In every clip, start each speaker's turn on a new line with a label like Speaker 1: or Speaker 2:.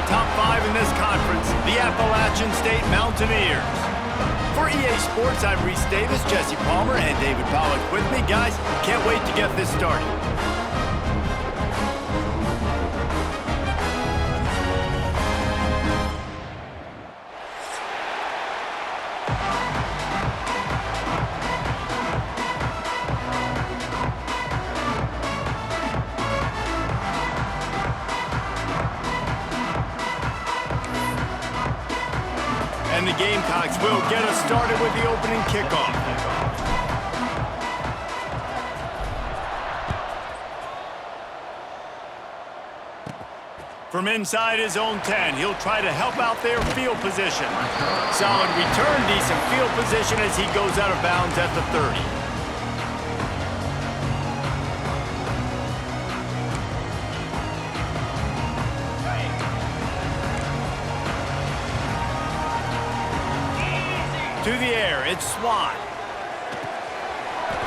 Speaker 1: top 5 in this conference, the Appalachian State Mountaineers. For EA Sports, I'm Reese Davis, Jesse Palmer, and David Pollack with me. Guys, can't wait to get this started. And the Gamecocks will get us started with the opening kickoff. From inside his own 10, he'll try to help out their field position. Solid return, decent field position as he goes out of bounds at the 30. To the air, it's Swan.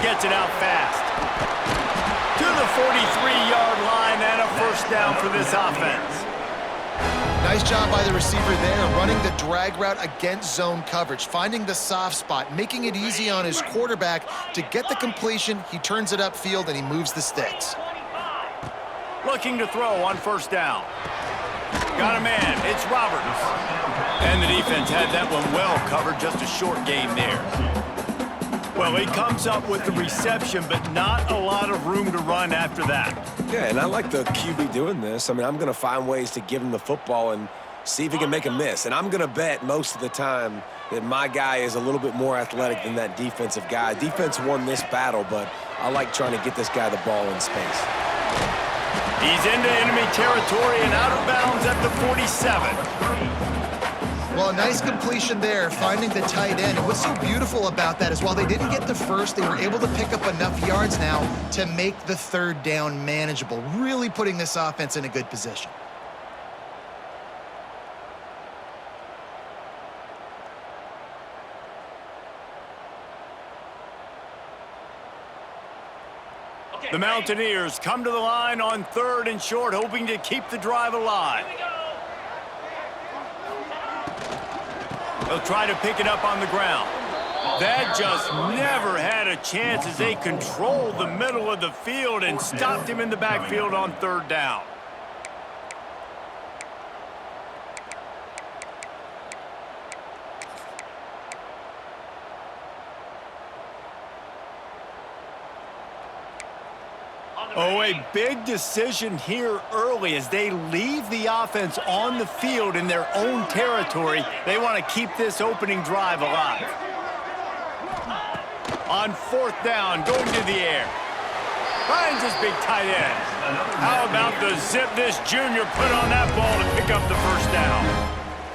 Speaker 1: Gets it out fast. To the 43-yard line and a first down for this offense.
Speaker 2: Nice job by the receiver there, running the drag route against zone coverage, finding the soft spot, making it easy on his quarterback to get the completion. He turns it upfield and he moves the sticks.
Speaker 1: Looking to throw on first down. Got a man, it's Roberts. And the defense had that one well covered, just a short gain there. Well, he comes up with the reception, but not a lot of room to run after that.
Speaker 3: Yeah, and I like the QB doing this. I mean, I'm going to find ways to give him the football and see if he can make a miss. And I'm going to bet most of the time that my guy is a little bit more athletic than that defensive guy. Defense won this battle, but I like trying to get this guy the ball in space.
Speaker 1: He's into enemy territory and out of bounds at the 47.
Speaker 2: Well, a nice completion there, finding the tight end. And what's so beautiful about that is while they didn't get the first, they were able to pick up enough yards now to make the third down manageable, really putting this offense in a good position.
Speaker 1: The Mountaineers come to the line on 3rd and short, hoping to keep the drive alive. They'll try to pick it up on the ground. That just never had a chance as they controlled the middle of the field and stopped him in the backfield on 3rd down. Oh, a big decision here early as they leave the offense on the field in their own territory. They want to keep this opening drive alive. On 4th down, going to the air. Finds his big tight end. How about the zip this junior put on that ball to pick up the first down?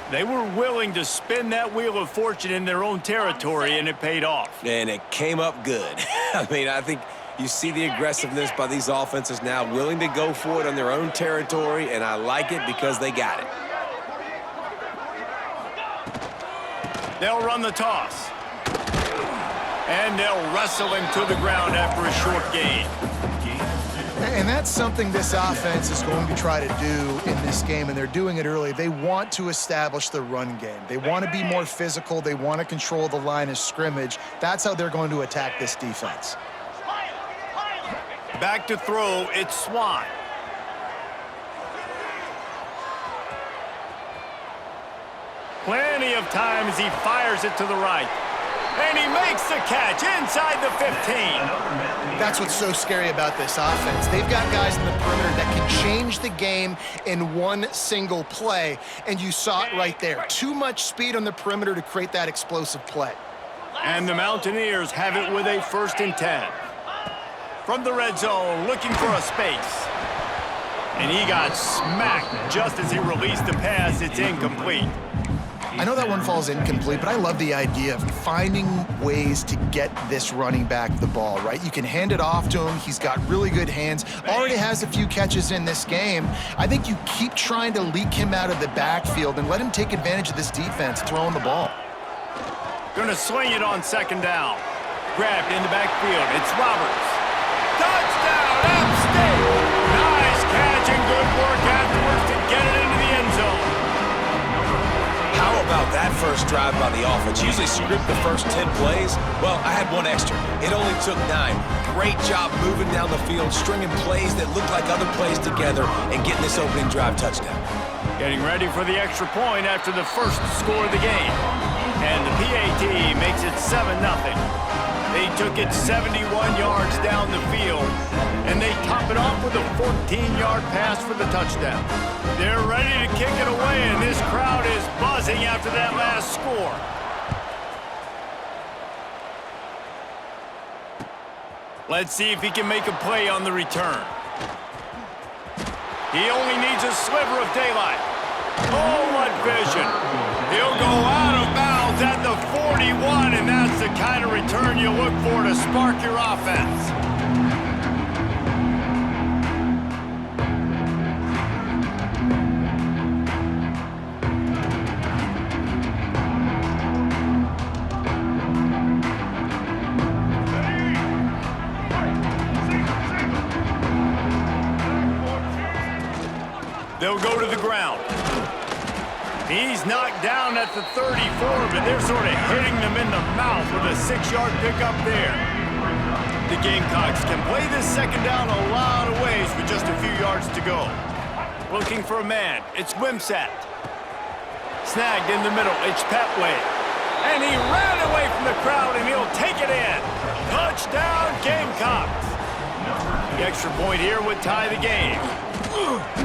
Speaker 1: They were willing to spin that wheel of fortune in their own territory, and it paid off.
Speaker 3: And it came up good. I mean, I think you see the aggressiveness by these offenses now, willing to go for it on their own territory, and I like it because they got it.
Speaker 1: They'll run the toss. And they'll wrestle him to the ground after a short gain.
Speaker 2: And that's something this offense is going to try to do in this game, and they're doing it early. They want to establish the run game. They want to be more physical. They want to control the line of scrimmage. That's how they're going to attack this defense.
Speaker 1: Back to throw, it's Swan. Plenty of time as he fires it to the right. And he makes the catch inside the 15.
Speaker 2: That's what's so scary about this offense. They've got guys in the perimeter that can change the game in one single play, and you saw it right there. Too much speed on the perimeter to create that explosive play.
Speaker 1: And the Mountaineers have it with a 1st and 10. From the red zone, looking for a space. And he got smacked just as he released the pass. It's incomplete.
Speaker 2: I know that one falls incomplete, but I love the idea of finding ways to get this running back the ball, right? You can hand it off to him. He's got really good hands. Already has a few catches in this game. I think you keep trying to leak him out of the backfield and let him take advantage of this defense throwing the ball.
Speaker 1: Gonna swing it on 2nd down. Grabbed in the backfield. It's Roberts. Touchdown, App State! Nice catch and good work afterwards to get it into the end zone.
Speaker 3: that first drive by the offense. Usually script the first 10 plays. Well, I had one extra. It only took 9. Great job moving down the field, stringing plays that looked like other plays together, and getting this opening drive touchdown.
Speaker 1: Getting ready for the extra point after the first score of the game. And the PAT makes it 7-0. They took it 71 yards down the field, and they top it off with a 14-yard pass for the touchdown. They're ready to kick it away, and this crowd is buzzing after that last score. Let's see if he can make a play on the return. He only needs a sliver of daylight. Oh, what vision. He'll go out of bounds at the 41, and that's the kind of return you look for to spark your offense. They'll go to the ground. He's knocked down at the 34, but they're sort of hitting them in the mouth with a 6-yard pickup there. The Gamecocks can play this second down a lot of ways with just a few yards to go. Looking for a man. It's Wimsatt. Snagged in the middle. It's Petway. And he ran away from the crowd, and he'll take it in. Touchdown, Gamecocks. The extra point here would tie the game.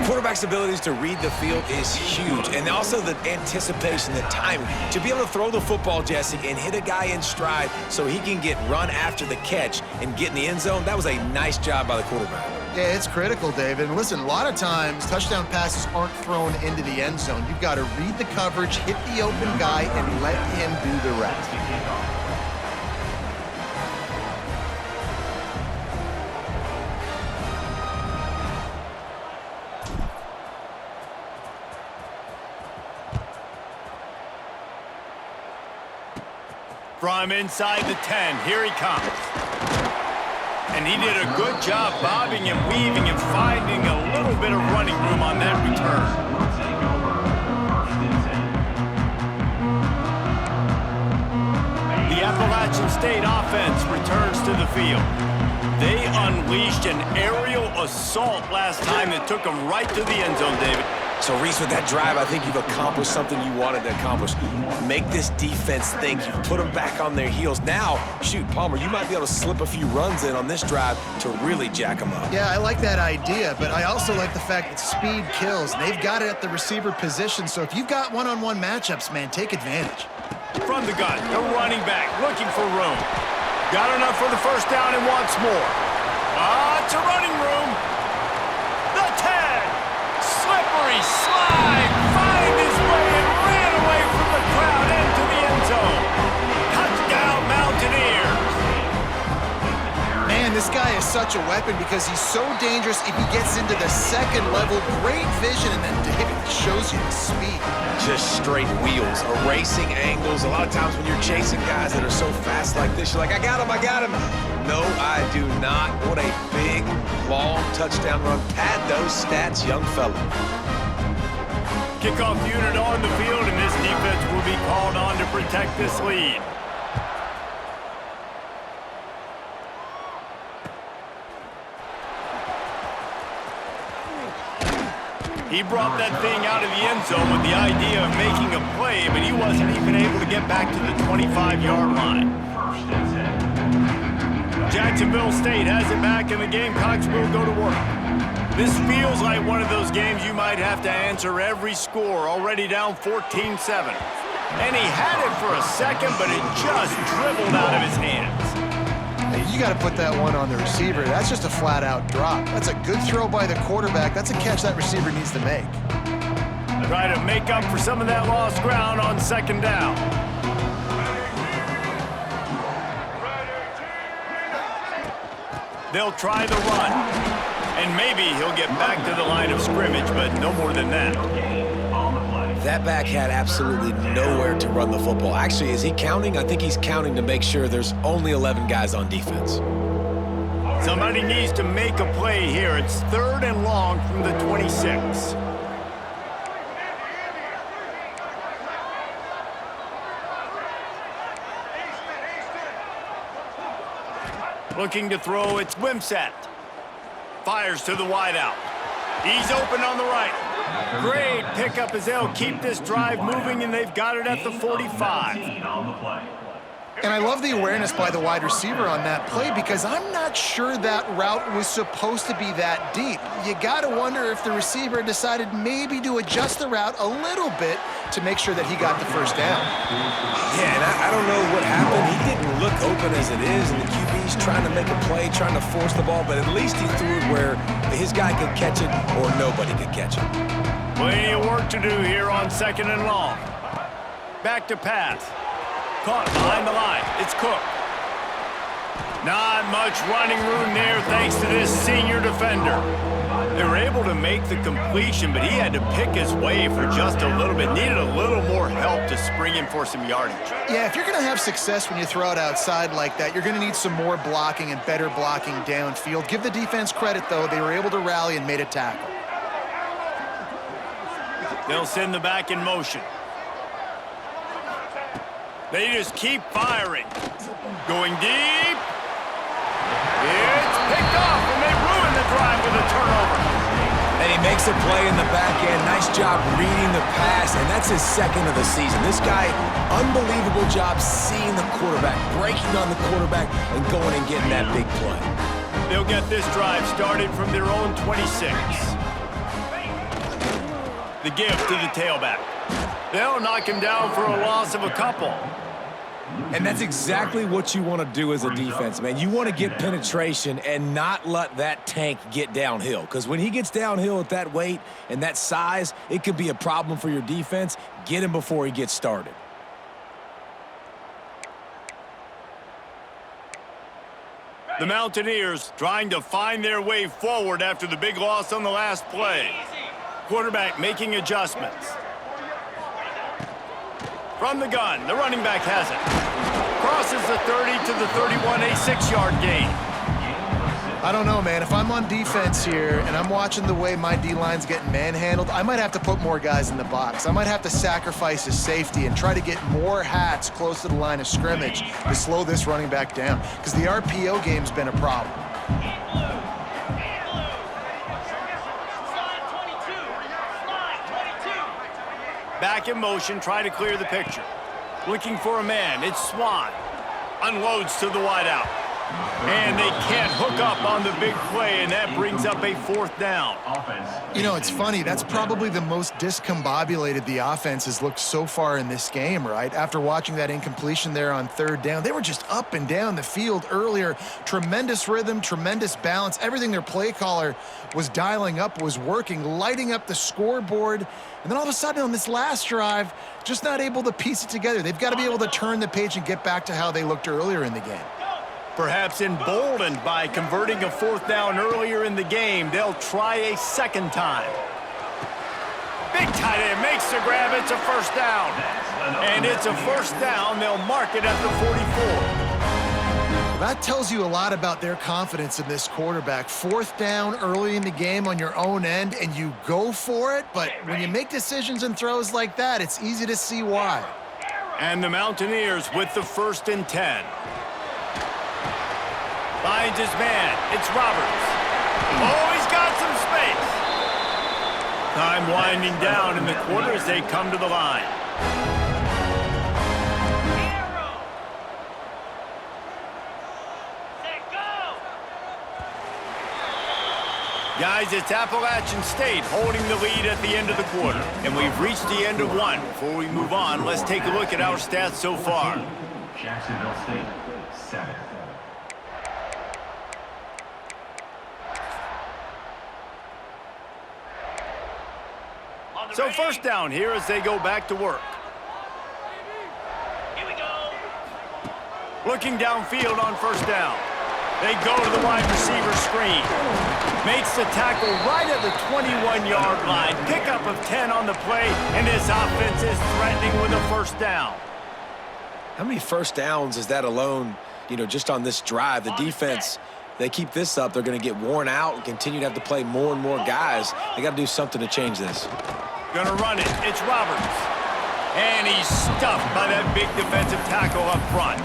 Speaker 3: Quarterback's abilities to read the field is huge, and also the anticipation, the timing. To be able to throw the football, Jesse, and hit a guy in stride so he can get run after the catch and get in the end zone, that was a nice job by the quarterback.
Speaker 2: Yeah, it's critical, David. And listen, a lot of times touchdown passes aren't thrown into the end zone. You've got to read the coverage, hit the open guy, and let him do the rest.
Speaker 1: From inside the 10, here he comes. And he did a good job bobbing and weaving and finding a little bit of running room on that return. The Appalachian State offense returns to the field. They unleashed an aerial assault last time that took them right to the end zone, David.
Speaker 3: So, Reese, with that drive, I think you've accomplished something you wanted to accomplish. Make this defense think. You've put them back on their heels. Now, shoot, Palmer, you might be able to slip a few runs in on this drive to really jack them up.
Speaker 2: Yeah, I like that idea, but I also like the fact that speed kills. They've got it at the receiver position, so if you've got one-on-one matchups, man, take advantage.
Speaker 1: From the gun, the running back looking for room. Got enough for the first down and wants more. It's a running room. The 10. Slippery slide, find his way and ran away from the crowd into the end zone. Touchdown, Mountaineers.
Speaker 2: Man, this guy is such a weapon because he's so dangerous if he gets into the second level. Great vision, and then David shows you the speed.
Speaker 3: Just straight wheels, erasing angles. A lot of times when you're chasing guys that are so fast like this, you're like, I got him, I got him. No, I do not. What a big, long touchdown run. Pad those stats, young fella.
Speaker 1: Kickoff unit on the field, and this defense will be called on to protect this lead. He brought that thing out of the end zone with the idea of making a play, but he wasn't even able to get back to the 25-yard line. Jacksonville State has it back, and the Gamecocks will go to work. This feels like one of those games you might have to answer every score, already down 14-7. And he had it for a second, but it just dribbled out of his hands.
Speaker 2: You got to put that one on the receiver. That's just a flat-out drop. That's a good throw by the quarterback. That's a catch that receiver needs to make.
Speaker 1: Try to make up for some of that lost ground on second down. They'll try the run. And maybe he'll get back to the line of scrimmage, but no more than that.
Speaker 3: That back had absolutely nowhere to run the football. Actually, is he counting? I think he's counting to make sure there's only 11 guys on defense.
Speaker 1: Somebody needs to make a play here. It's 3rd and long from the 26. Looking to throw, it's Wimsatt. Fires to the wideout. He's open on the right. Great pickup as they'll keep this drive moving, and they've got it at the 45.
Speaker 2: And I love the awareness by the wide receiver on that play because I'm not sure that route was supposed to be that deep. You got to wonder if the receiver decided maybe to adjust the route a little bit to make sure that he got the first down.
Speaker 3: Yeah, and I don't know what happened. He didn't look open as it is, and the QB's trying to make a play, trying to force the ball, but at least he threw it where his guy could catch it or nobody could catch it.
Speaker 1: Plenty of work to do here on 2nd and long. Back to pass. Caught behind the line. It's Cook. Not much running room there thanks to this senior defender. They were able to make the completion, but he had to pick his way for just a little bit. Needed a little more help to spring in for some yardage.
Speaker 2: Yeah, if you're going to have success when you throw it outside like that, you're going to need some more blocking and better blocking downfield. Give the defense credit, though. They were able to rally and made a tackle.
Speaker 1: They'll send the back in motion. They just keep firing. Going deep. It's picked off, and they ruin the drive with a turnover.
Speaker 3: And he makes a play in the back end. Nice job reading the pass, and that's his 2nd of the season. This guy, unbelievable job seeing the quarterback, breaking on the quarterback, and going and getting that big play.
Speaker 1: They'll get this drive started from their own 26. The give to the tailback. They'll knock him down for a loss of a couple.
Speaker 3: And that's exactly what you want to do as a defense, man. You want to get penetration and not let that tank get downhill. Because when he gets downhill at that weight and that size, it could be a problem for your defense. Get him before he gets started.
Speaker 1: The Mountaineers trying to find their way forward after the big loss on the last play. Quarterback making adjustments. From the gun, the running back has it. Crosses the 30 to the 31, a 6-yard gain.
Speaker 2: I don't know, man. If I'm on defense here and I'm watching the way my D-line's getting manhandled, I might have to put more guys in the box. I might have to sacrifice his safety and try to get more hats close to the line of scrimmage to slow this running back down because the RPO game's been a problem.
Speaker 1: Back in motion, try to clear the picture. Looking for a man, it's Swan. Unloads to the wideout. And they can't hook up on the big play, and that brings up a 4th down.
Speaker 2: You know, it's funny. That's probably the most discombobulated the offense has looked so far in this game, right? After watching that incompletion there on 3rd down, they were just up and down the field earlier. Tremendous rhythm, tremendous balance. Everything their play caller was dialing up was working, lighting up the scoreboard. And then all of a sudden on this last drive, just not able to piece it together. They've got to be able to turn the page and get back to how they looked earlier in the game.
Speaker 1: Perhaps emboldened by converting a 4th down earlier in the game, they'll try a 2nd time. Big tight end makes the grab. It's a 1st down. And it's a 1st down. They'll mark it at the 44.
Speaker 2: That tells you a lot about their confidence in this quarterback. 4th down early in the game on your own end, and you go for it. But when you make decisions and throws like that, it's easy to see why.
Speaker 1: And the Mountaineers with the 1st and 10. Finds his man. It's Roberts. Oh, he's got some space. Time winding down in the quarter as they come to the line. Guys, it's Appalachian State holding the lead at the end of the quarter. And we've reached the end of one. Before we move on, let's take a look at our stats so far.
Speaker 4: Jacksonville State, 7.
Speaker 1: So 1st down here as they go back to work.
Speaker 4: Here we go.
Speaker 1: Looking downfield on 1st down. They go to the wide receiver screen. Makes the tackle right at the 21-yard line. Pickup of 10 on the play, and this offense is threatening with a 1st down.
Speaker 3: How many 1st downs is that alone, just on this drive? The defense, they keep this up, they're going to get worn out and continue to have to play more and more guys. They got to do something to change this.
Speaker 1: Gonna run it. It's Roberts. And he's stuffed by that big defensive tackle up front.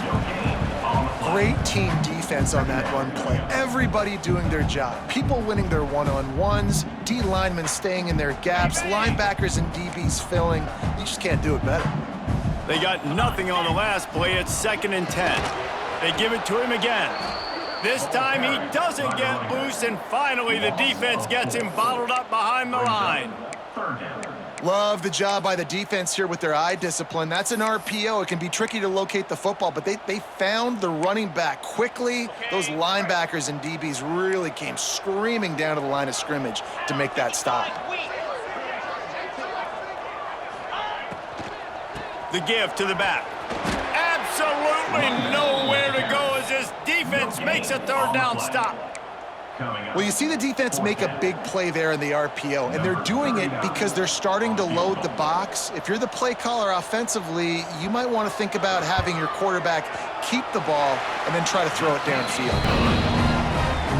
Speaker 2: Great team defense on that run play. Everybody doing their job. People winning their one-on-ones, D linemen staying in their gaps, linebackers and DBs filling. You just can't do it better.
Speaker 1: They got nothing on the last play. It's 2nd and 10. They give it to him again. This time he doesn't get loose, and finally the defense gets him bottled up behind the line.
Speaker 2: Love the job by the defense here with their eye discipline. That's an RPO. It can be tricky to locate the football, but they found the running back quickly. Those linebackers and DBs really came screaming down to the line of scrimmage to make that stop.
Speaker 1: The give to the back. Absolutely nowhere to go as this defense makes a 3rd down stop.
Speaker 2: Well, you see the defense make a big play there in the RPO, and they're doing it because they're starting to load the box. If you're the play caller offensively, you might want to think about having your quarterback keep the ball and then try to throw it downfield.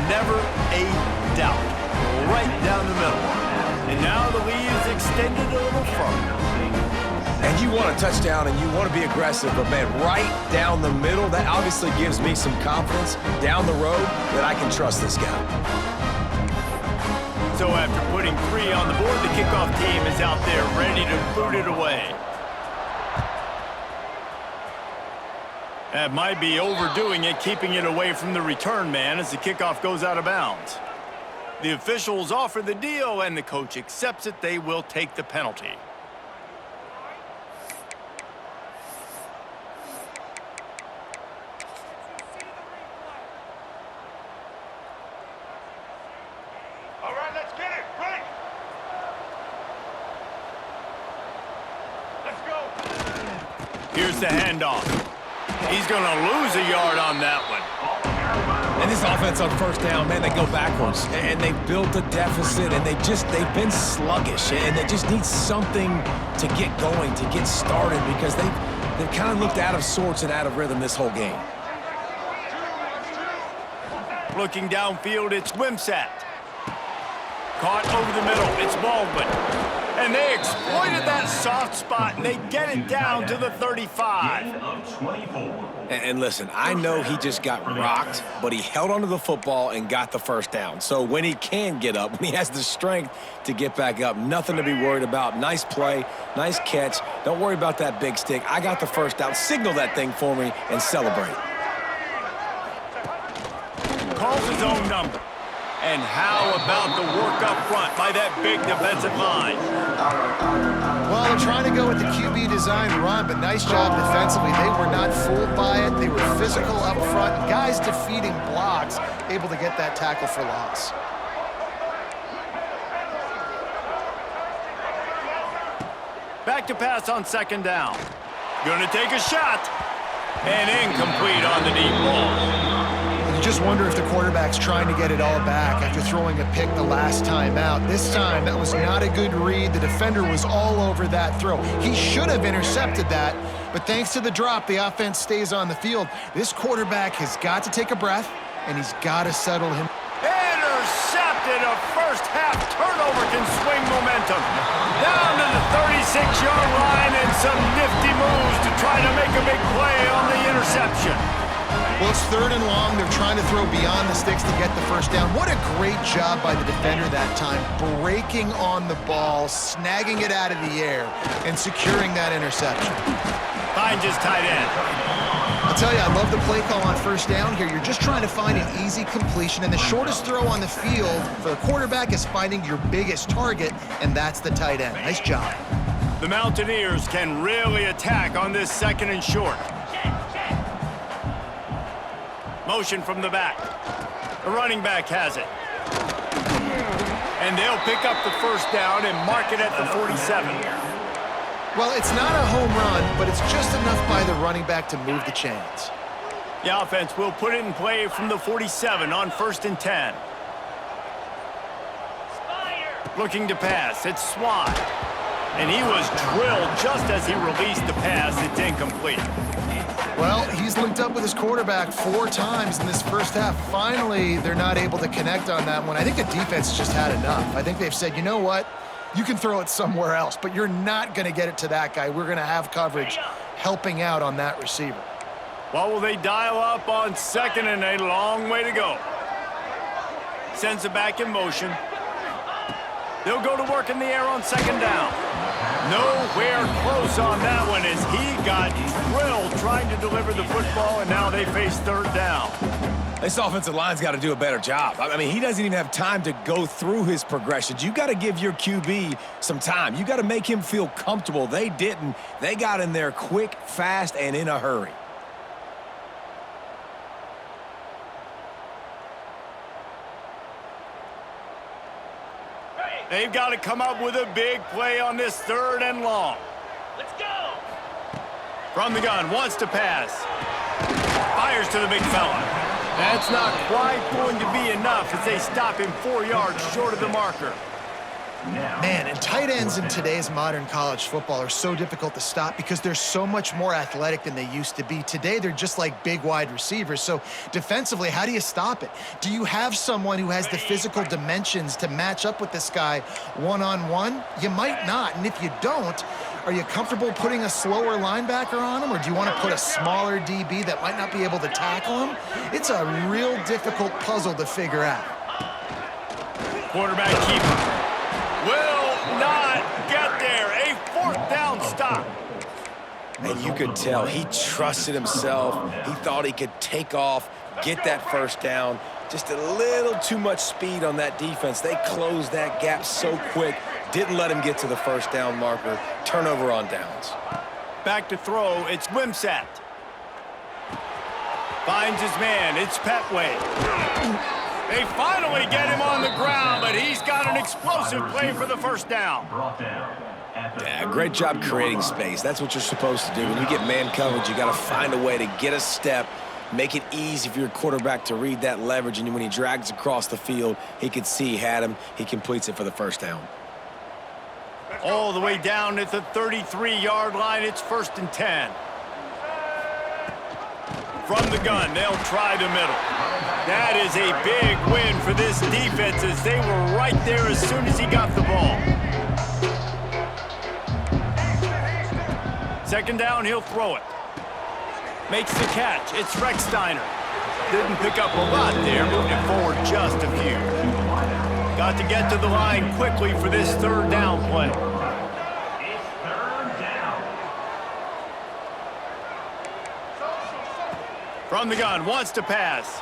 Speaker 1: Never a doubt. Right down the middle. And now the lead is extended a little further.
Speaker 3: And you want a touchdown and you want to be aggressive, but man, right down the middle, that obviously gives me some confidence down the road that I can trust this guy.
Speaker 1: So after putting 3 on the board, the kickoff team is out there ready to boot it away. That might be overdoing it, keeping it away from the return man as the kickoff goes out of bounds. The officials offer the deal and the coach accepts it. They will take the penalty. Here's the handoff. He's going to lose a yard on that one.
Speaker 3: And this offense on 1st down, man, they go backwards. And they built a deficit, and they've been sluggish. And they just need something to get going, to get started, because they've kind of looked out of sorts and out of rhythm this whole game.
Speaker 1: Looking downfield, it's Wimsatt. Caught over the middle, it's Baldwin. And they exploited that soft spot, and they get it down to the 35.
Speaker 3: And listen, I know he just got rocked, but he held onto the football and got the 1st down. So when he can get up, when he has the strength to get back up, nothing to be worried about. Nice play, nice catch. Don't worry about that big stick. I got the 1st down. Signal that thing for me and celebrate.
Speaker 1: Calls his own number. And how about the work up front by that big defensive line?
Speaker 2: Well, they're trying to go with the QB design run, but nice job defensively. They were not fooled by it. They were physical up front. Guys defeating blocks, able to get that tackle for loss.
Speaker 1: Back to pass on 2nd down. Gonna take a shot. And incomplete on the deep ball.
Speaker 2: You just wonder if the quarterback's trying to get it all back after throwing a pick the last time out. This time, that was not a good read. The defender was all over that throw. He should have intercepted that, but thanks to the drop, the offense stays on the field. This quarterback has got to take a breath, and he's got to settle him.
Speaker 1: Intercepted. A first-half turnover can swing momentum. Down to the 36-yard line and some nifty moves to try to make a big play on the interception.
Speaker 2: Well, it's 3rd and long. They're trying to throw beyond the sticks to get the 1st down. What a great job by the defender that time, breaking on the ball, snagging it out of the air, and securing that interception.
Speaker 1: Finds his tight end.
Speaker 2: I'll tell you, I love the play call on 1st down here. You're just trying to find an easy completion, and the shortest throw on the field for the quarterback is finding your biggest target, and that's the tight end. Nice job.
Speaker 1: The Mountaineers can really attack on this 2nd and short. Motion from the back. The running back has it. And they'll pick up the 1st down and mark it at the 47.
Speaker 2: Well, it's not a home run, but it's just enough by the running back to move the chains.
Speaker 1: The offense will put it in play from the 47 on 1st and 10. Looking to pass, it's Swan. And he was drilled just as he released the pass. It's incomplete.
Speaker 2: Well, he's linked up with his quarterback 4 times in this 1st half. Finally, they're not able to connect on that one. I think the defense just had enough. I think they've said, you know what? You can throw it somewhere else, but you're not going to get it to that guy. We're going to have coverage helping out on that receiver.
Speaker 1: What will they dial up on second and a long way to go? Sends it back in motion. They'll go to work in the air on second down. Nowhere close on that one as he got drilled trying to deliver the football, and now they face third down.
Speaker 3: This offensive line's got to do a better job. I mean, he doesn't even have time to go through his progressions. You got to give your QB some time. You got to make him feel comfortable. They didn't. They got in there quick, fast, and in a hurry.
Speaker 1: They've got to come up with a big play on this third and long. Let's go! From the gun, wants to pass. Fires to the big fella. That's not quite going to be enough as they stop him 4 yards short of the marker.
Speaker 2: Man, and tight ends in today's modern college football are so difficult to stop because they're so much more athletic than they used to be. Today, they're just like big wide receivers. So defensively, how do you stop it? Do you have someone who has the physical dimensions to match up with this guy one-on-one? You might not, and if you don't, are you comfortable putting a slower linebacker on him, or do you want to put a smaller DB that might not be able to tackle him? It's a real difficult puzzle to figure out.
Speaker 1: Quarterback keeper will not get there. A fourth down stop.
Speaker 3: And you could tell he trusted himself. He thought he could take off, get that first down. Just a little too much speed on that defense. They closed that gap so quick. Didn't let him get to the first down marker. Turnover on downs.
Speaker 1: Back to throw. It's Wimsatt. Finds his man. It's Petway. They finally get him on the ground, but he's got an explosive play for the first down.
Speaker 3: Yeah, great job creating space. That's what you're supposed to do. When you get man coverage, you got to find a way to get a step, make it easy for your quarterback to read that leverage, and when he drags across the field, he could see he had him. He completes it for the first down.
Speaker 1: All the way down at the 33-yard line, it's 1st and 10. From the gun, they'll try the middle. That is a big win for this defense as they were right there as soon as he got the ball. Second down, he'll throw it. Makes the catch. It's Rechsteiner. Didn't pick up a lot there, moving it forward just a few. Got to get to the line quickly for this third down play. From the gun, wants to pass.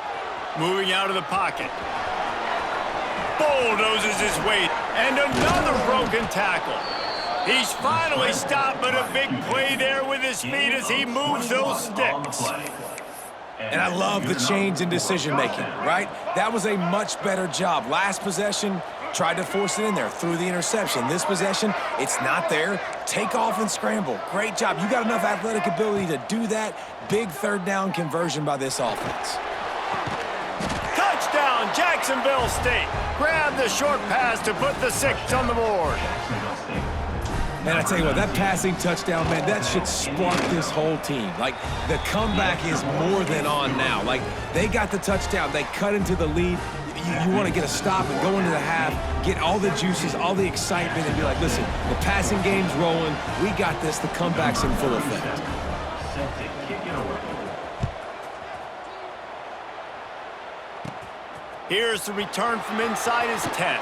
Speaker 1: Moving out of the pocket. Bulldozes his way. And another broken tackle. He's finally stopped, but a big play there with his feet as he moves those sticks.
Speaker 3: And I love the change in decision-making, right? That was a much better job. Last possession, tried to force it in there, threw the interception. This possession, it's not there. Take off and scramble. Great job. You got enough athletic ability to do that. Big third down conversion by this offense.
Speaker 1: Touchdown, Jacksonville State. Grab the short pass to put the 6 on the board.
Speaker 3: Man, I tell you what, that passing touchdown, man, that should spark this whole team. Like, the comeback is more than on now. Like, they got the touchdown. They cut into the lead. You want to get a stop and go into the half, get all the juices, all the excitement, and be like, listen, the passing game's rolling. We got this. The comeback's in full effect.
Speaker 1: Here's the return from inside his 10.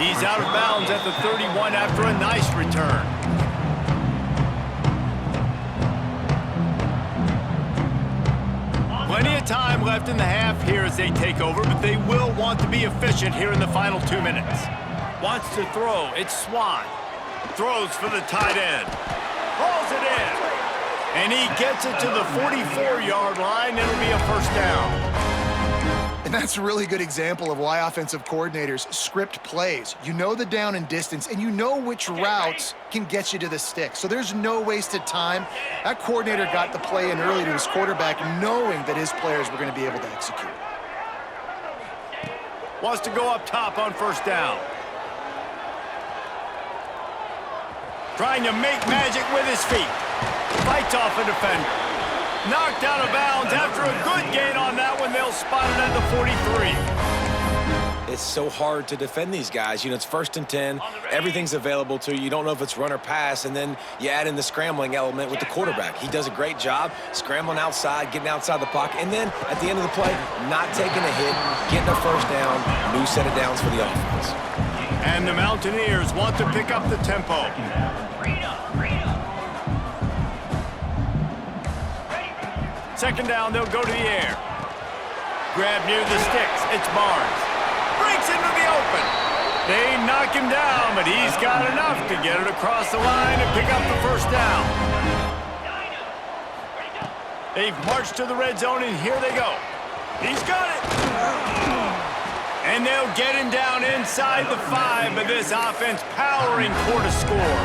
Speaker 1: He's out of bounds at the 31 after a nice return. Plenty of time left in the half here as they take over, but they will want to be efficient here in the final 2 minutes. Wants to throw. It's Swan. Throws for the tight end. Hauls it in. And he gets it to the 44-yard line. It'll be a first down.
Speaker 2: And that's a really good example of why offensive coordinators script plays. You know the down and distance, and you know which routes can get you to the stick. So there's no wasted time. That coordinator got the play in early to his quarterback, knowing that his players were going to be able to execute.
Speaker 1: Wants to go up top on first down. Trying to make magic with his feet. Fights off a defender. Knocked out of bounds after a good gain on that one. They'll spot it at the 43.
Speaker 3: it's so hard to defend these guys. You know, it's 1st and 10. Everything's available to you. You don't know if it's run or pass, and then you add in the scrambling element with the quarterback. He does a great job scrambling outside, getting outside the pocket, and then at the end of the play, not taking a hit, getting a first down, new set of downs for the offense.
Speaker 1: And the Mountaineers want to pick up the tempo. Second down, they'll go to the air. Grab near the sticks. It's Barnes. Breaks into the open. They knock him down, but he's got enough to get it across the line and pick up the first down. They've marched to the red zone, and here they go. He's got it. And they'll get him down inside the 5, but this offense powering toward a score.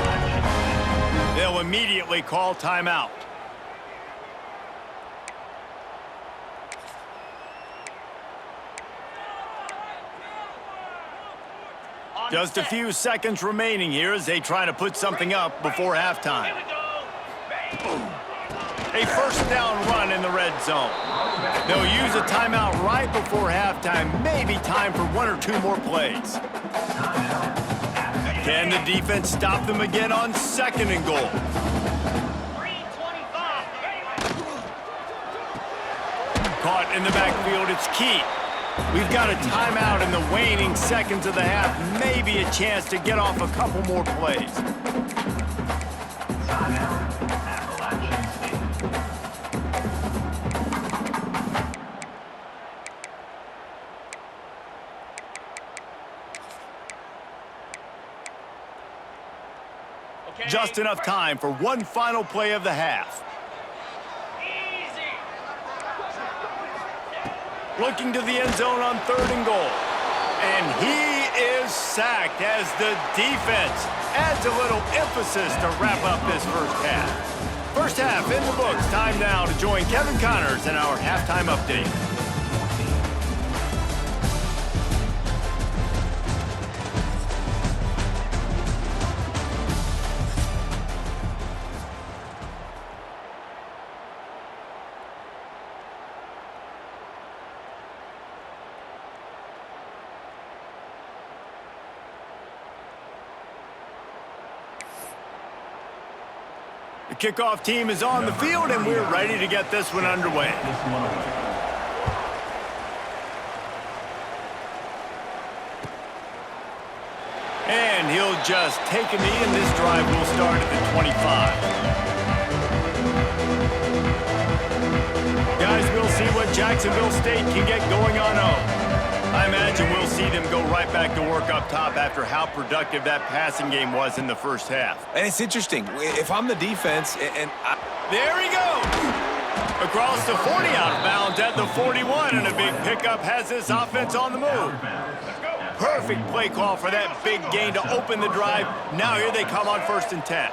Speaker 1: They'll immediately call timeout. Just a few seconds remaining here as they try to put something up before halftime. A first down run in the red zone. They'll use a timeout right before halftime. Maybe time for 1 or 2 more plays. Can the defense stop them again on 2nd and goal? Caught in the backfield, it's Key. We've got a timeout in the waning seconds of the half. Maybe a chance to get off a couple more plays. Just enough time for one final play of the half. Looking to the end zone on 3rd and goal. And he is sacked as the defense adds a little emphasis to wrap up this first half. First half in the books. Time now to join Kevin Connors in our halftime update. The kickoff team is on the field, and we're ready to get this one underway. And he'll just take a knee, and this drive will start at the 25. Guys, we'll see what Jacksonville State can get going on home. I imagine we'll see them go right back to work up top after how productive that passing game was in the first half.
Speaker 3: And it's interesting. If I'm the defense,
Speaker 1: There he goes! Across the 40, out of bounds at the 41, and a big pickup has this offense on the move. Perfect play call for that big gain to open the drive. Now here they come on 1st and 10.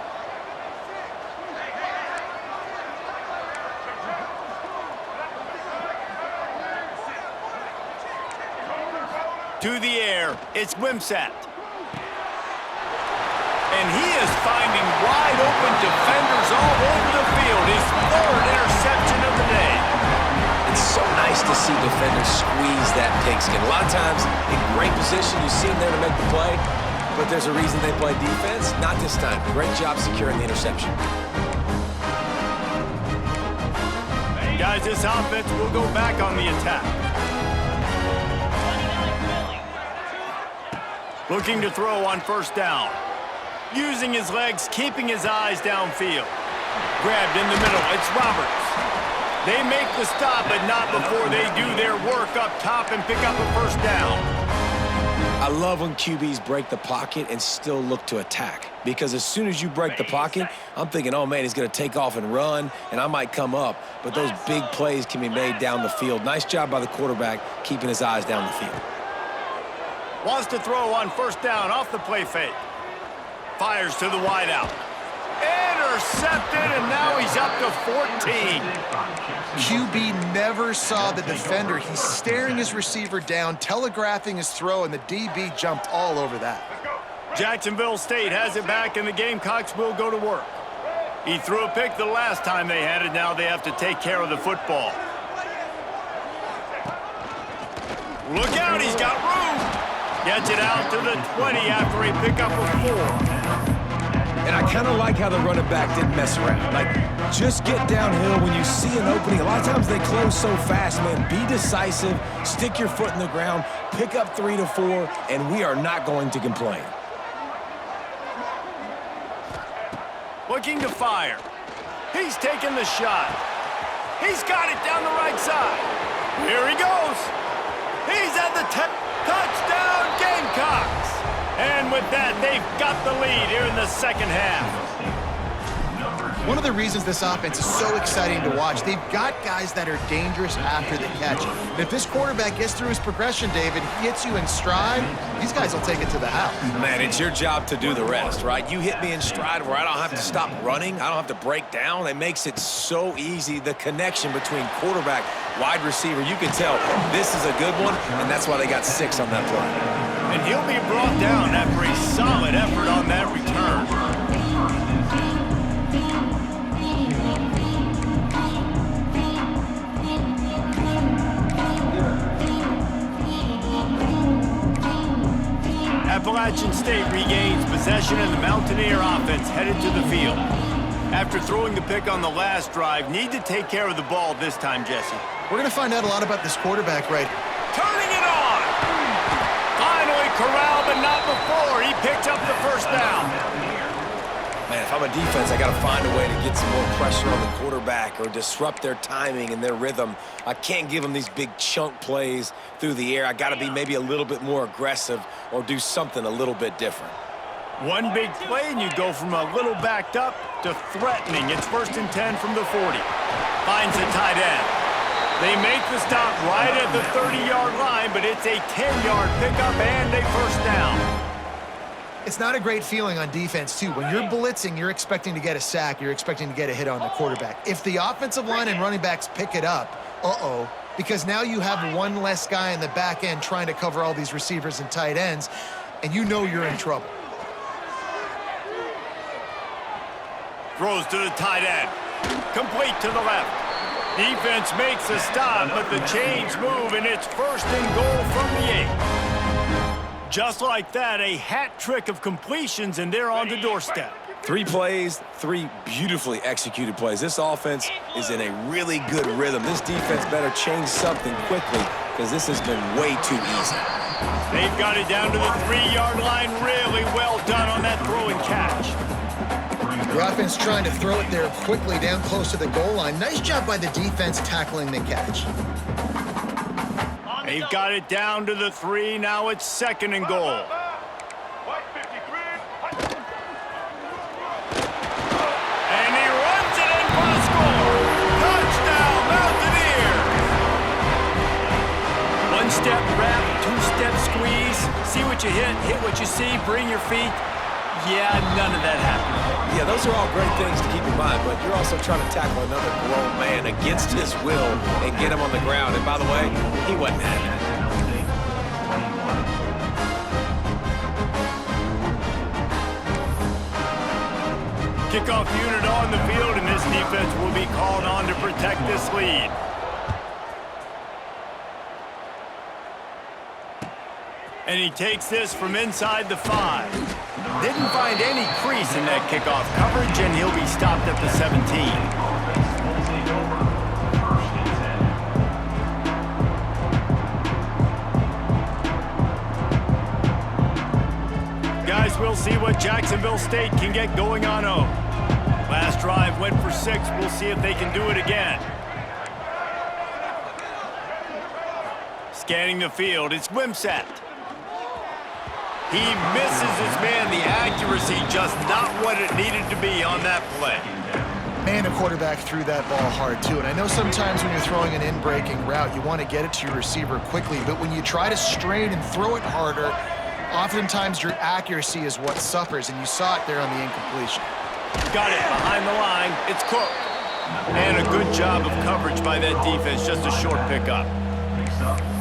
Speaker 1: To the air, it's Wimsatt. And he is finding wide open defenders all over the field. His 3rd interception of the day.
Speaker 3: it's so nice to see defenders squeeze that pigskin. A lot of times, in great position, you see them there to make the play, but there's a reason they play defense. Not this time. Great job securing the interception.
Speaker 1: Guys, this offense will go back on the attack. Looking to throw on 1st down. Using his legs, keeping his eyes downfield. Grabbed in the middle, it's Roberts. They make the stop, but not before they do their work up top and pick up a 1st down.
Speaker 3: I love when QBs break the pocket and still look to attack. Because as soon as you break the pocket, I'm thinking, oh, man, he's going to take off and run, and I might come up. But those big plays can be made down the field. Nice job by the quarterback keeping his eyes down the field.
Speaker 1: Wants to throw on 1st down off the play fake. Fires to the wideout. Intercepted, and now he's up to 14.
Speaker 2: QB never saw the defender. He's staring his receiver down, telegraphing his throw, and the DB jumped all over that.
Speaker 1: Jacksonville State has it back, and the Gamecocks will go to work. He threw a pick the last time they had it. Now they have to take care of the football. Look out, he's got room. Gets it out to the 20 after a pickup of 4.
Speaker 3: And I kind of like how the running back didn't mess around. Like, just get downhill when you see an opening. A lot of times they close so fast, man. Be decisive, stick your foot in the ground, pick up 3 to 4, and we are not going to complain.
Speaker 1: Looking to fire. He's taking the shot. He's got it down the right side. Here he goes. He's at the touchdown Gamecocks. And with that, they've got the lead here in the second half.
Speaker 2: One of the reasons this offense is so exciting to watch, they've got guys that are dangerous after the catch. And if this quarterback gets through his progression, David, he hits you in stride, these guys will take it to the house.
Speaker 3: Man, it's your job to do the rest, right? You hit me in stride where I don't have to stop running. I don't have to break down. It makes it so easy. The connection between quarterback, wide receiver, you can tell this is a good one, and that's why they got 6 on that play.
Speaker 1: And he'll be brought down after a solid effort on that return. Appalachian State regains possession and the Mountaineer offense headed to the field. After throwing the pick on the last drive, need to take care of the ball this time, Jesse.
Speaker 2: We're going to find out a lot about this quarterback, right?
Speaker 1: Turning it on! Finally corralled, but not before. He picked up the first down.
Speaker 3: Man, if I'm a defense, I got to find a way to get some more pressure on the quarterback or disrupt their timing and their rhythm. I can't give them these big chunk plays through the air. I got to be maybe a little bit more aggressive or do something a little bit different.
Speaker 1: One big play, and you go from a little backed up to threatening. It's 1st and 10 from the 40. Finds a tight end. They make the stop right at the 30-yard line, but it's a 10-yard pickup and a first down.
Speaker 2: It's not a great feeling on defense, too. When you're blitzing, you're expecting to get a sack. You're expecting to get a hit on the quarterback. If the offensive line and running backs pick it up, because now you have one less guy in the back end trying to cover all these receivers and tight ends, and you know you're in trouble.
Speaker 1: Throws to the tight end. Complete to the left. Defense makes a stop, but the chains move, and it's 1st and goal from the 8. Just like that, a hat trick of completions, and they're on the doorstep.
Speaker 3: 3 plays, 3 beautifully executed plays. This offense is in a really good rhythm. This defense better change something quickly because this has been way too easy.
Speaker 1: They've got it down to the 3-yard line. Really well done on that throw and catch.
Speaker 2: The offense trying to throw it there quickly down close to the goal line. Nice job by the defense tackling the catch.
Speaker 1: They've got it down to the 3. Now it's 2nd and goal. And he runs it in for the score. Touchdown, Mountaineers. 1-step wrap, 2-step squeeze. See what you hit what you see, bring your feet. Yeah, none of that happened.
Speaker 3: Yeah, those are all great things to keep in mind, but you're also trying to tackle another grown man against his will and get him on the ground. And by the way, he wasn't having it.
Speaker 1: Kickoff unit on the field, and this defense will be called on to protect this lead. And he takes this from inside the 5. Didn't find any crease in that kickoff coverage, and he'll be stopped at the 17. Guys, we'll see what Jacksonville State can get going on 0. Last drive went for 6. We'll see if they can do it again. Scanning the field, it's Wimsatt. He misses his man. The accuracy just not what it needed to be on that play.
Speaker 2: Man, a quarterback threw that ball hard, too. And I know sometimes when you're throwing an in-breaking route, you want to get it to your receiver quickly. But when you try to strain and throw it harder, oftentimes your accuracy is what suffers. And you saw it there on the incompletion.
Speaker 1: Got it behind the line. It's cooked. And a good job of coverage by that defense. Just a short pickup.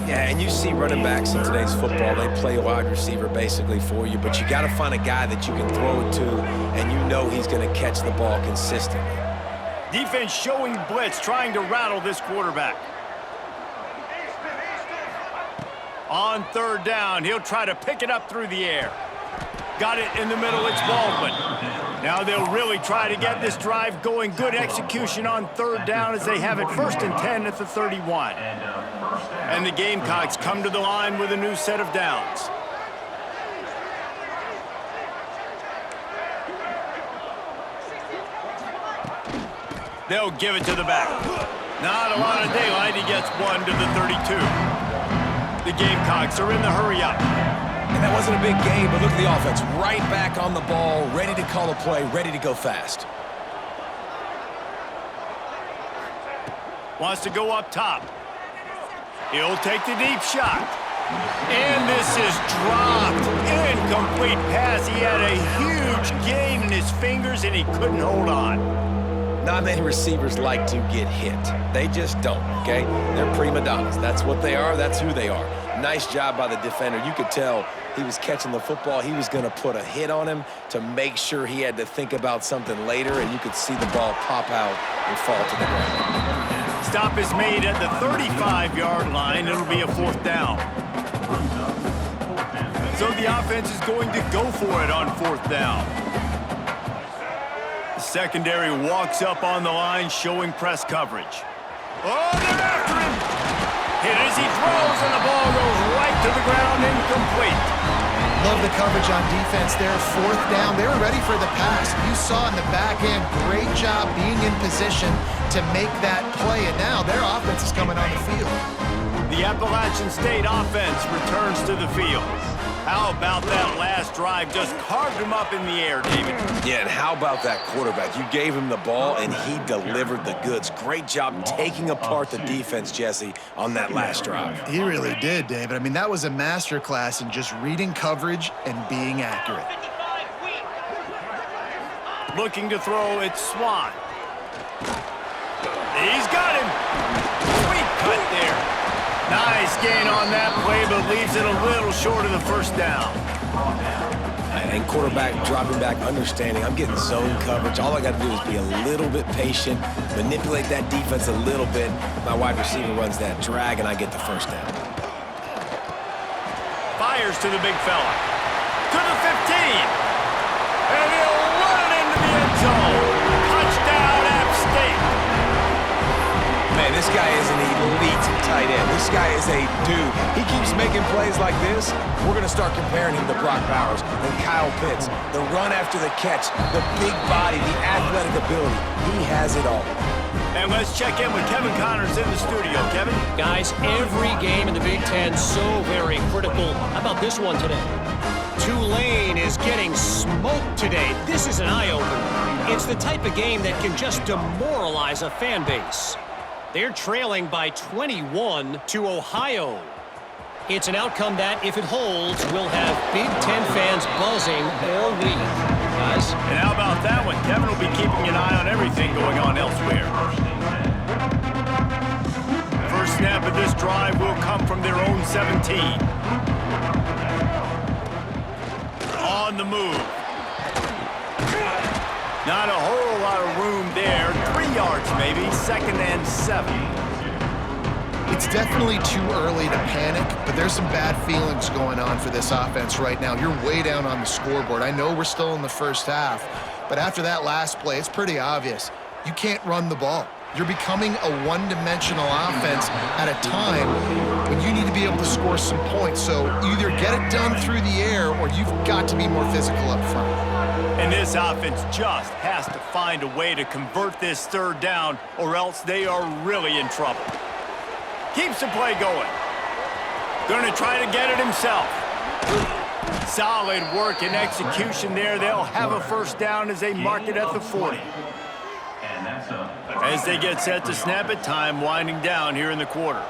Speaker 3: Yeah, and you see running backs in today's football, they play wide receiver basically for you, but you got to find a guy that you can throw it to, and you know he's going to catch the ball consistently.
Speaker 1: Defense showing blitz, trying to rattle this quarterback. On third down, he'll try to pick it up through the air. Got it in the middle, it's Baldwin. Now they'll really try to get this drive going. Good execution on third down as they have it 1st and 10 at the 31. And the Gamecocks come to the line with a new set of downs. They'll give it to the back. Not a lot of daylight. He gets one to the 32. The Gamecocks are in the hurry up.
Speaker 3: And that wasn't a big game, but look at the offense. Right back on the ball, ready to call a play, ready to go fast.
Speaker 1: Wants to go up top. He'll take the deep shot. And this is dropped. Incomplete pass. He had a huge gain in his fingers, and he couldn't hold on.
Speaker 3: Not many receivers like to get hit. They just don't, okay? They're prima donnas. That's what they are. That's who they are. Nice job by the defender. You could tell he was catching the football. He was going to put a hit on him to make sure he had to think about something later, and you could see the ball pop out and fall to the ground.
Speaker 1: Stop is made at the 35-yard line. It'll be a 4th down. So the offense is going to go for it on 4th down. The secondary walks up on the line, showing press coverage. Oh, they're after him! Hit as he throws, and the ball goes right to the ground, incomplete.
Speaker 2: Love the coverage on defense there. 4th down. They were ready for the pass. You saw in the back end, great job being in position to make that play, and now their offense is coming on the field.
Speaker 1: The Appalachian State offense returns to the field. How about that last drive? Just carved him up in the air, David.
Speaker 3: Yeah, and how about that quarterback? You gave him the ball, and he delivered the goods. Great job taking apart the defense, Jesse, on that last drive.
Speaker 2: He really did, David. I mean, that was a masterclass in just reading coverage and being accurate.
Speaker 1: Looking to throw, it's Swan. He's got him. Sweet cut there. Nice gain on that play, but leaves it a little short of the 1st down.
Speaker 3: And quarterback dropping back, understanding I'm getting zone coverage. All I got to do is be a little bit patient, manipulate that defense a little bit. My wide receiver runs that drag, and I get the 1st down.
Speaker 1: Fires to the big fella. To the 15. And he'll run it into the end zone. Touchdown, App State.
Speaker 3: Man, this guy is an elite tight end. This guy is a dude. He keeps making plays like this. We're going to start comparing him to Brock Bowers and Kyle Pitts. The run after the catch, the big body, the athletic ability. He has it all.
Speaker 1: And let's check in with Kevin Connors in the studio. Kevin?
Speaker 5: Guys, every game in the Big Ten so very critical. How about this one today? Tulane is getting smoked today. This is an eye-opener. It's the type of game that can just demoralize a fan base. They're trailing by 21 to Ohio. It's an outcome that, if it holds, will have Big Ten fans buzzing all week. Guys?
Speaker 1: And how about that one? Kevin will be keeping an eye on everything going on elsewhere. First snap of this drive will come from their own 17. On the move. Not a whole lot of room there. 3 yards maybe. 2nd and 7.
Speaker 2: It's definitely too early to panic, but there's some bad feelings going on for this offense right now. You're way down on the scoreboard. I know we're still in the 1st half, but after that last play, it's pretty obvious. You can't run the ball. You're becoming a one-dimensional offense at a time when you need to be able to score some points. So either get it done through the air or you've got to be more physical up front.
Speaker 1: And this offense just has to find a way to convert this 3rd down, or else they are really in trouble. Keeps the play going. Going to try to get it himself. Solid work and execution there. They'll have a 1st down as they mark it at the 40. As they get set to snap it, time winding down here in the quarter.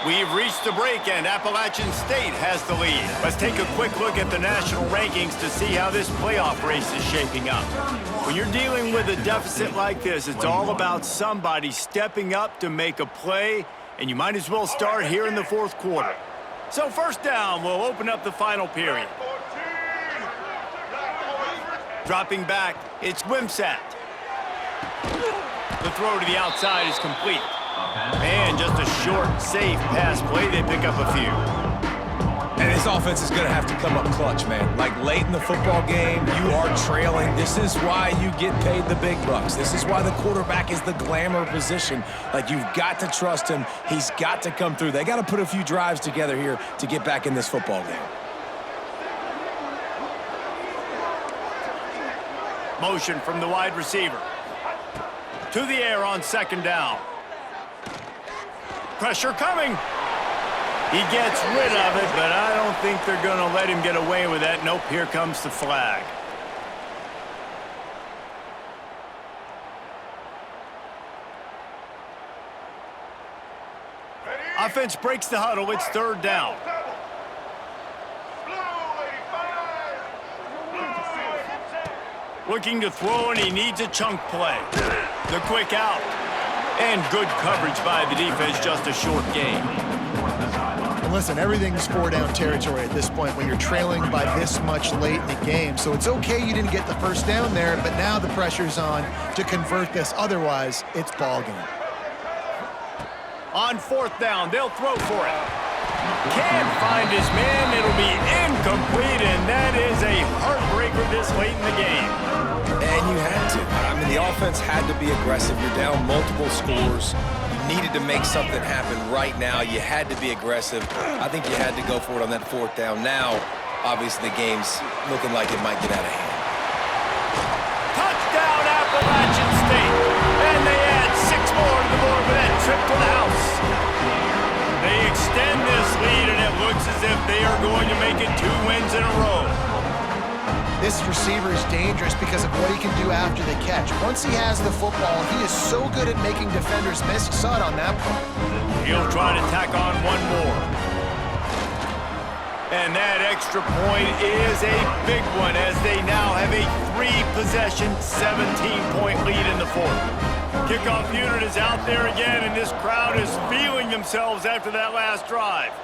Speaker 1: We've reached the break, and Appalachian State has the lead. Let's take a quick look at the national rankings to see how this playoff race is shaping up. When you're dealing with a deficit like this, it's all about somebody stepping up to make a play, and you might as well start here in the 4th quarter. So 1st down will open up the final period. Dropping back, it's Wimsatt. The throw to the outside is complete. And just a short, safe pass play. They pick up a few.
Speaker 3: And this offense is going to have to come up clutch, man. Like late in the football game, you are trailing. This is why you get paid the big bucks. This is why the quarterback is the glamour position. Like, you've got to trust him. He's got to come through. They got to put a few drives together here to get back in this football game.
Speaker 1: Motion from the wide receiver. To the air on second down. Pressure coming. He gets rid of it, but I don't think they're going to let him get away with that. Nope, here comes the flag. Offense breaks the huddle. It's third down. Looking to throw, and he needs a chunk play. The quick out. And good coverage by the defense, just a short game.
Speaker 2: And listen, everything's four-down territory at this point when you're trailing by this much late in the game. So it's okay you didn't get the first down there, but now the pressure's on to convert this. Otherwise, it's ball game.
Speaker 1: On fourth down, they'll throw for it. Can't find his man. It'll be incomplete, and that is a heartbreaker this late in the game.
Speaker 3: And you had to. I mean, the offense had to be aggressive. You're down multiple scores. You needed to make something happen right now. You had to be aggressive. I think you had to go for it on that fourth down. Now, obviously, the game's looking like it might get out of hand.
Speaker 1: Touchdown, Appalachian State. And they add 6 more to the board with that trip to the house. They extend this lead, and it looks as if they are going to make it 2 wins in a row.
Speaker 2: This receiver is dangerous because of what he can do after the catch. Once he has the football, he is so good at making defenders miss. You saw it on that play.
Speaker 1: He'll try to tack on one more. And that extra point is a big one as they now have a 3-possession, 17-point lead in the fourth. Kickoff unit is out there again, and this crowd is feeling themselves after that last drive.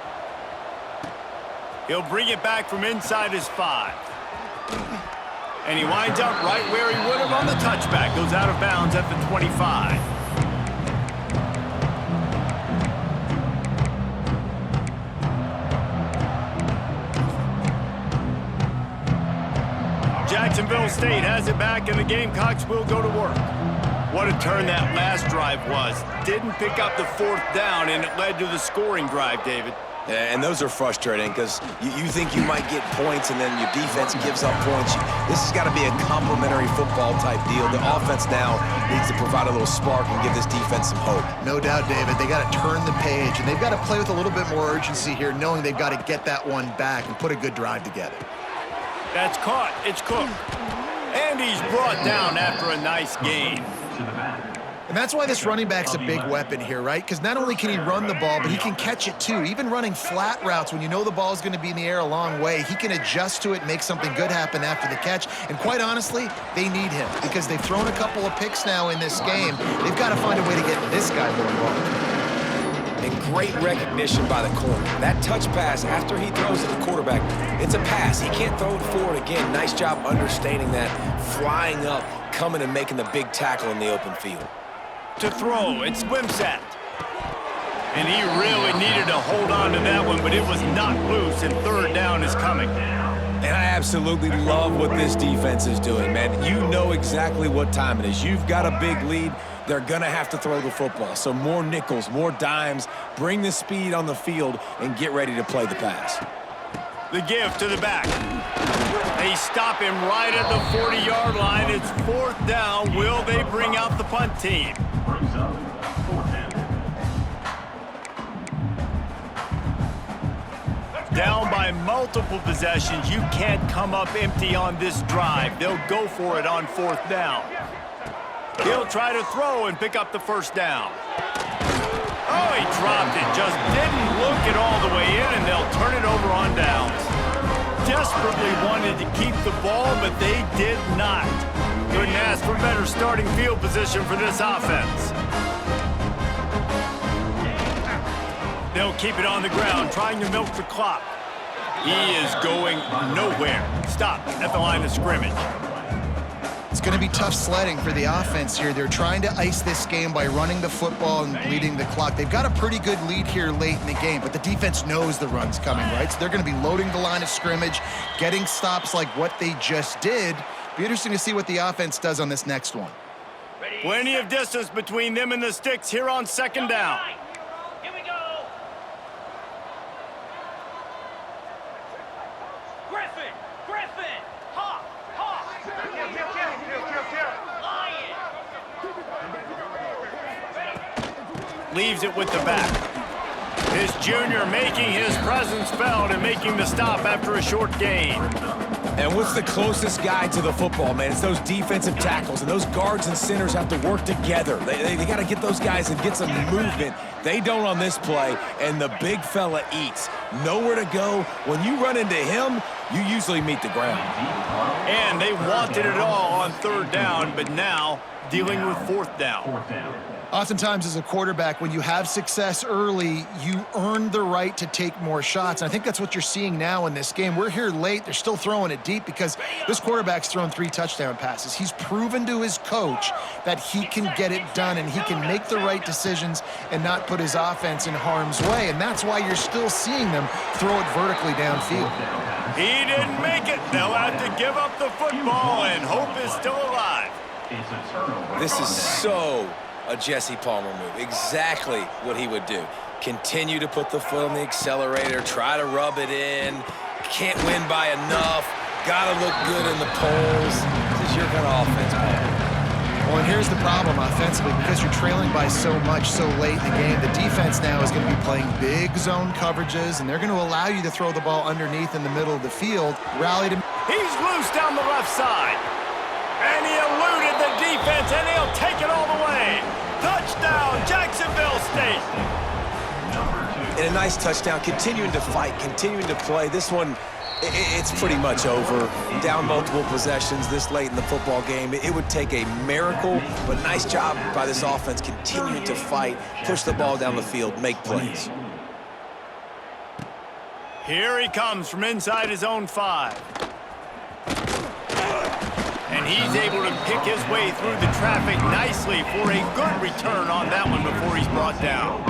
Speaker 1: He'll bring it back from inside his 5. And he winds up right where he would have on the touchback. Goes out of bounds at the 25. Jacksonville State has it back, and the Gamecocks will go to work. What a turn that last drive was. Didn't pick up the fourth down, and it led to the scoring drive, David.
Speaker 3: Yeah, and those are frustrating because you think you might get points and then your defense gives up points. This has got to be a complementary football type deal. The offense now needs to provide a little spark and give this defense some hope.
Speaker 2: No doubt, David. They got to turn the page, and they've got to play with a little bit more urgency here, knowing they've got to get that one back and put a good drive together.
Speaker 1: That's caught. It's Cook. And he's brought down after a nice gain.
Speaker 2: And that's why this running back's a big weapon here, right? Because not only can he run the ball, but he can catch it too. Even running flat routes when you know the ball's going to be in the air a long way, he can adjust to it, make something good happen after the catch. And quite honestly, they need him because they've thrown a couple of picks now in this game. They've got to find a way to get this guy more involved.
Speaker 3: And great recognition by the corner. That touch pass after he throws to the quarterback, it's a pass. He can't throw it forward again. Nice job understanding that, flying up, coming and making the big tackle in the open field.
Speaker 1: To throw, it's Wimsatt. And he really needed to hold on to that one, but it was knocked loose, and third down is coming.
Speaker 3: And I absolutely love what this defense is doing, man. You know exactly what time it is. You've got a big lead. They're going to have to throw the football. So more nickels, more dimes, bring the speed on the field, and get ready to play the pass.
Speaker 1: The give to the back. They stop him right at the 40-yard line. It's fourth down. Will they bring out the punt team? Down by multiple possessions. You can't come up empty on this drive. They'll go for it on fourth down. He'll try to throw and pick up the first down. Oh, he dropped it. Just didn't look it all the way in, and they'll turn it over on downs. Desperately wanted to keep the ball, but they did not. Couldn't ask for better starting field position for this offense. They'll keep it on the ground, trying to milk the clock. He is going nowhere. Stop at the line of scrimmage.
Speaker 2: It's going to be tough sledding for the offense here. They're trying to ice this game by running the football and leading the clock. They've got a pretty good lead here late in the game, but the defense knows the run's coming, right? So they're going to be loading the line of scrimmage, getting stops like what they just did. Be interesting to see what the offense does on this next one.
Speaker 1: Plenty of distance between them and the sticks here on second down.
Speaker 6: Here we go. Griffin, hawk. Lion.
Speaker 1: Leaves it with the back. His junior making his presence felt and making the stop after a short gain.
Speaker 3: And what's the closest guy to the football, man? It's those defensive tackles, and those guards and centers have to work together. They got to get those guys and get some movement. They don't on this play, and the big fella eats. Nowhere to go. When you run into him, you usually meet the ground.
Speaker 1: And they wanted it all on third down, but now dealing with fourth down.
Speaker 2: Oftentimes as a quarterback, when you have success early, you earn the right to take more shots. And I think that's what you're seeing now in this game. We're here late. They're still throwing it deep because this quarterback's thrown 3 touchdown passes. He's proven to his coach that he can get it done and he can make the right decisions and not put his offense in harm's way. And that's why you're still seeing them throw it vertically downfield.
Speaker 1: He didn't make it. They'll have to give up the football, and hope is still alive.
Speaker 3: This is so a Jesse Palmer move. Exactly what he would do. Continue to put the foot on the accelerator, try to rub it in. Can't win by enough. Gotta look good in the polls. This is your kind of offense, Palmer.
Speaker 2: Well, and here's the problem offensively, because you're trailing by so much so late in the game, the defense now is going to be playing big zone coverages, and they're going to allow you to throw the ball underneath in the middle of the field. Rally to...
Speaker 1: He's loose down the left side. And he eluded the defense, and he'll take it all the way. Touchdown, Jacksonville State.
Speaker 3: And a nice touchdown, continuing to fight, continuing to play. This one, it's pretty much over. Down multiple possessions this late in the football game. It would take a miracle, but nice job by this offense continuing to fight, push the ball down the field, make plays.
Speaker 1: Here he comes from inside his own 5. And he's able to pick his way through the traffic nicely for a good return on that one before he's brought down.